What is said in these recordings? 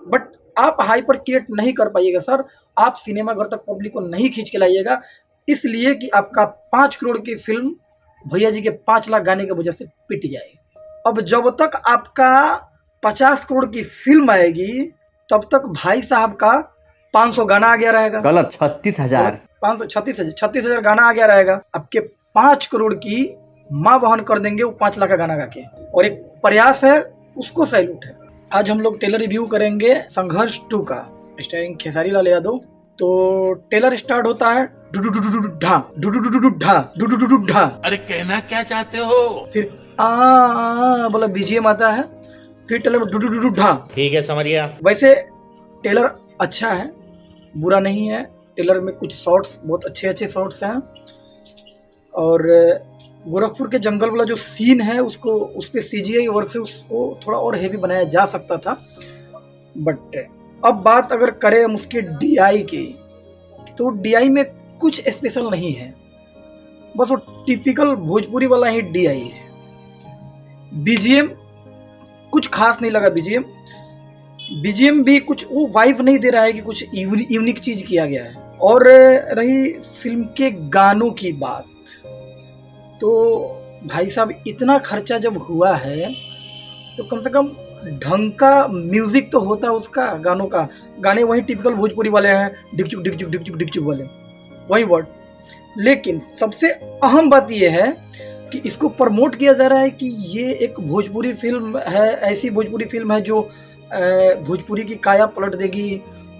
But आप hyper create नहीं कर पाइएगा सर, आप सिनेमाघर तक पब्लिक को नहीं खींच के लाइएगा, इसलिए कि आपका 5 करोड़ की फिल्म भैया जी के 5 लाख गाने की वजह से पिट जाएगी। अब जब तक आपका 50 करोड़ की फिल्म आएगी तब तक भाई साहब का 500 गाना आ गया रहेगा। गलत, 36,000। 36,000 गाना आ गया रहेगा। आपके 5 करोड़ की माँ बहन कर देंगे वो 5 लाख का गाना गा के, और एक प्रयास है, उसको सैल्यूट है। आज हम लोग ट्रेलर रिव्यू करेंगे संघर्ष 2 का, स्टारिंग खेसारी लाल यादव। तो ट्रेलर स्टार्ट होता है ढा ढा। अरे कहना क्या चाहते हो? फिर बोला बीजीएम आता है, फिर ट्रेलर में ढा। ठीक है, समझ गया। वैसे ट्रेलर अच्छा है, बुरा नहीं है। ट्रेलर में कुछ शॉट्स बहुत अच्छे शॉट्स हैं, और गोरखपुर के जंगल वाला जो सीन है उसको उस पर CGI वर्क से उसको थोड़ा और हेवी बनाया जा सकता था। बट अब बात अगर करें हम उसके DI की, तो DI में कुछ स्पेशल नहीं है, बस वो टिपिकल भोजपुरी वाला ही DI है। BGM कुछ खास नहीं लगा। BGM भी कुछ वो वाइब नहीं दे रहा है कि कुछ यूनिक चीज़ किया गया है। और रही फिल्म के गानों की बात, तो भाई साहब इतना खर्चा जब हुआ है तो कम से कम ढंग का म्यूजिक तो होता है उसका, गानों का। गाने वही टिपिकल भोजपुरी वाले हैं, डिकचुक डिकचुक डिकचुक डिकचुक वाले, वही वर्ड। लेकिन सबसे अहम बात यह है कि इसको प्रमोट किया जा रहा है कि ये एक भोजपुरी फिल्म है, ऐसी भोजपुरी फिल्म है जो भोजपुरी की काया पलट देगी।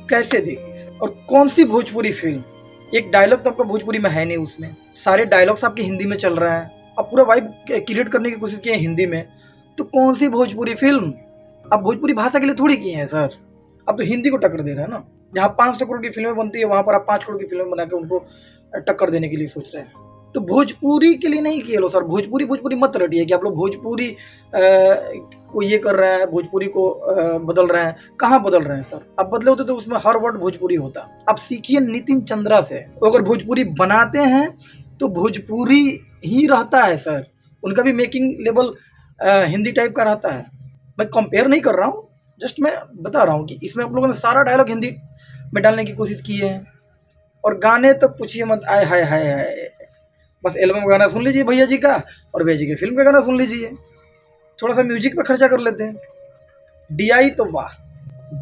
कैसे देगी और कौन सी भोजपुरी फिल्म? एक डायलॉग तो आपका भोजपुरी में है नहीं, उसमें सारे डायलॉग्स आपके हिंदी में चल रहे हैं। अब पूरा वाइब क्रिएट करने की कोशिश की है हिंदी में, तो कौन सी भोजपुरी फिल्म? अब भोजपुरी भाषा के लिए थोड़ी की है सर, अब तो हिंदी को टक्कर दे रहे हैं ना। जहाँ 500 करोड़ की फिल्में बनती है वहाँ पर आप 5 करोड़ की फिल्में बना के उनको टक्कर देने के लिए सोच रहे हैं। तो भोजपुरी के लिए नहीं किए लो सर, भोजपुरी मत रटिए कि आप लोग भोजपुरी को ये कर रहे हैं, भोजपुरी को बदल रहे हैं। कहाँ बदल रहे हैं सर? अब बदले होते तो उसमें हर वर्ड भोजपुरी होता। अब सीखिए नितिन चंद्रा से, वो अगर भोजपुरी बनाते हैं तो भोजपुरी ही रहता है सर, उनका भी मेकिंग लेवल हिंदी टाइप का रहता है। मैं कंपेयर नहीं कर रहा हूँ, जस्ट मैं बता रहा हूँ कि इसमें आप लोगों ने सारा डायलॉग हिंदी में डालने की कोशिश की है। और गाने तो पूछिए मत, आए हाय हाय हाय। बस एल्बम का गाना सुन लीजिए भैया जी का, और भैया जी की फिल्म का गाना सुन लीजिए। थोड़ा सा म्यूजिक पे खर्चा कर लेते हैं। DI तो वाह,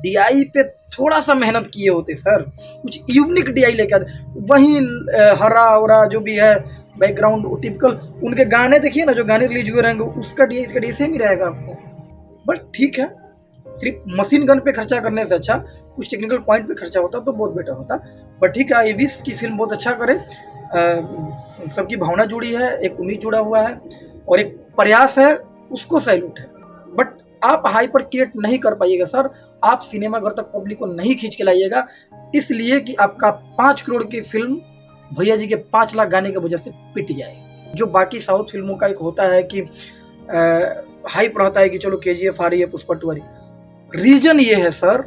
DI पे थोड़ा सा मेहनत किए होते सर, कुछ यूनिक DI लेके आते। वहीं हरा वरा जो भी है बैकग्राउंड टिपिकल, उनके गाने देखिए ना, जो गाने रिलीज हुए रहेंगे उसका DI इसका DI सेम ही रहेगा आपको। बट ठीक है, सिर्फ मशीन गन पे खर्चा करने से अच्छा कुछ टेक्निकल पॉइंट पे खर्चा होता तो बहुत बेटर होता। बट ठीक है, आई विश की फिल्म बहुत अच्छा करे। सबकी भावना जुड़ी है, एक उम्मीद जुड़ा हुआ है, और एक प्रयास है, उसको सैल्यूट है। बट आप हाइपर क्रिएट नहीं कर पाइएगा सर, आप सिनेमाघर तक पब्लिक को नहीं खींच के लाइएगा, इसलिए कि आपका 5 करोड़ की फिल्म भैया जी के 5 लाख गाने की वजह से पिट जाएगी। जो बाकी साउथ फिल्मों का एक होता है कि हाइप रहता है कि चलो KGF आ रही है, पुष्पा 2 आ रही। रीजन ये है सर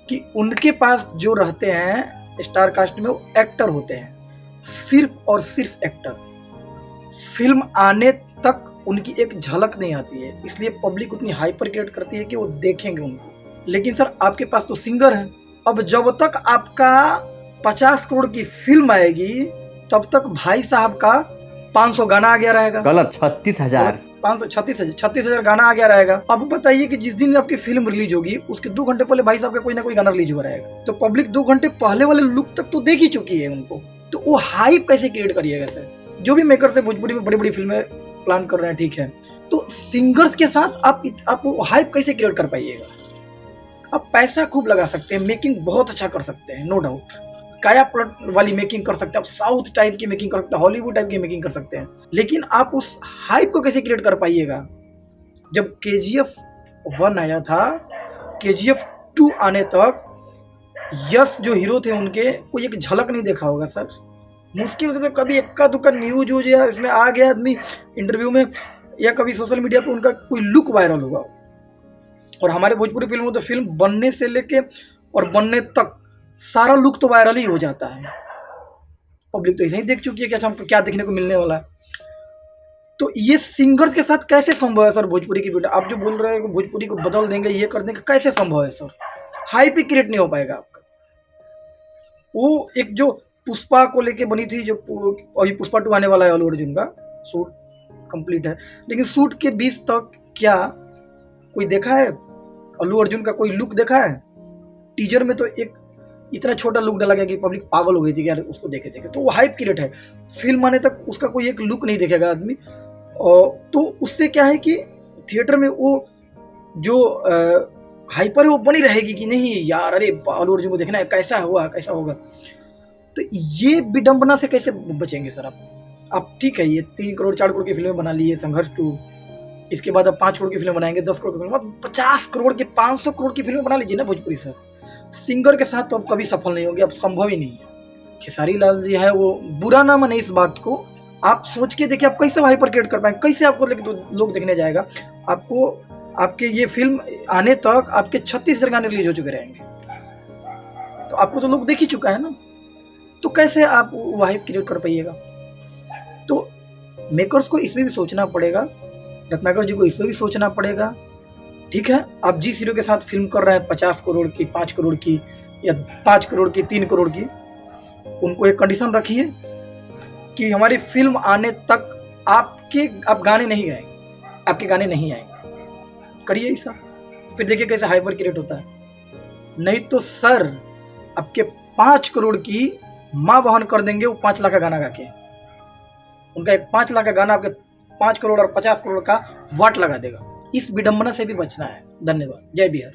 कि उनके पास जो रहते हैं स्टार कास्ट में, वो एक्टर होते हैं, सिर्फ और सिर्फ एक्टर। फिल्म आने तक उनकी एक झलक नहीं आती है, इसलिए पब्लिक उतनी हाइपर क्रिएट करती है कि वो देखेंगे उनको। लेकिन सर आपके पास तो सिंगर है। अब जब तक आपका 50 करोड़ की फिल्म आएगी तब तक भाई साहब का 500 गाना आ गया रहेगा। गलत, 36,000। 36,000 गाना आ गया रहेगा। अब बताइए कि जिस दिन आपकी फिल्म रिलीज होगी उसके 2 घंटे पहले भाई साहब का कोई ना कोई गाना रिलीज हुआ रहेगा, तो पब्लिक 2 घंटे पहले वाले लुक तक तो देख ही चुकी है उनको। तो वो हाइप कैसे क्रिएट करिएगा सर? जो भी मेकर से भोजपुरी में बड़ी बड़ी फिल्में प्लान कर रहे हैं, ठीक है, तो सिंगर्स के साथ आप हाइप कैसे क्रिएट कर पाइएगा? आप पैसा खूब लगा सकते हैं, मेकिंग बहुत अच्छा कर सकते हैं, नो डाउट। काया पलट वाली मेकिंग कर सकते हैं, आप साउथ टाइप की मेकिंग कर सकते हैं, हॉलीवुड टाइप की मेकिंग कर सकते हैं, लेकिन आप उस हाइप को कैसे क्रिएट कर पाइएगा? जब KGF 1 आया था, KGF 2 आने तक यश जो हीरो थे उनके कोई एक झलक नहीं देखा होगा सर। मुश्किल से तो कभी इक्का दुक्का न्यूज या इसमें आ गया आदमी इंटरव्यू में, या कभी सोशल मीडिया पे उनका कोई लुक वायरल होगा। और हमारे भोजपुरी फिल्म में तो फिल्म बनने से लेके और बनने तक सारा लुक तो वायरल ही हो जाता है। पब्लिक तो ऐसे ही देख चुकी है कि अच्छा हमको क्या देखने को मिलने वाला है। तो ये सिंगर्स के साथ कैसे संभव है सर भोजपुरी की वीडियो? आप जो बोल रहे हैं भोजपुरी को बदल देंगे, ये कर देंगे, कैसे संभव है सर? हाइप ही क्रिएट नहीं हो पाएगा आपका। वो एक जो पुष्पा को लेके बनी थी, जो अभी पुष्पा 2 आने वाला है अल्लू अर्जुन का, शूट कंप्लीट है, लेकिन शूट के बीच तक क्या कोई देखा है अल्लू अर्जुन का कोई लुक देखा है? टीजर में तो एक इतना छोटा लुक डाला गया कि पब्लिक पागल हो गई थी कि यार उसको देखे देखे। तो वो हाइप क्रिएट है, फिल्म आने तक उसका कोई एक लुक नहीं देखेगा आदमी। और तो उससे क्या है कि थिएटर में वो जो हाइपर है वो बनी रहेगी कि नहीं यार, अरे अल्लू अर्जुन को देखना है, कैसा हुआ कैसा होगा। तो ये विडंबना से कैसे बचेंगे सर आप? ठीक है, ये 3 करोड़ 4 करोड़ की फिल्में बना ली है, संघर्ष 2, इसके बाद अब 5 करोड़ की फिल्म बनाएंगे, 10 करोड़ की फिल्म, 50 करोड़ की 500 करोड़ की फिल्म बना लीजिए ना भोजपुरी सर। सिंगर के साथ तो अब कभी सफल नहीं होंगे, अब संभव ही नहीं है। खेसारी लाल जी है, वो बुरा ना माने इस बात को, आप सोच के देखिए आप कैसे हाइपर क्रिएट कर पाएंगे, कैसे आपको लोग देखने जाएगा। आपको आपके ये फिल्म आने तक आपके 36 गाने रिलीज हो चुके रहेंगे, तो आपको तो लोग देख ही चुका है ना, तो कैसे आप वो हाइप क्रिएट कर पाइएगा? तो मेकर्स को इसमें भी सोचना पड़ेगा, रत्नाकर जी को इसमें भी सोचना पड़ेगा। ठीक है, आप जिस हीरो के साथ फिल्म कर रहे हैं 50 करोड़ की, 5 करोड़ की, या 5 करोड़ की, 3 करोड़ की, उनको एक कंडीशन रखिए कि हमारी फिल्म आने तक आप गाने नहीं गाएंगे, आपके गाने नहीं आएंगे। करिए ऐसा, फिर देखिए कैसे हाइपर क्रिएट होता है। नहीं तो सर आपके 5 करोड़ की माँ बहन कर देंगे वो 5 लाख का गाना गा के। उनका एक 5 लाख का गाना आपके 5 करोड़ और 50 करोड़ का वाट लगा देगा। इस विडंबना से भी बचना है। धन्यवाद। जय बिहार।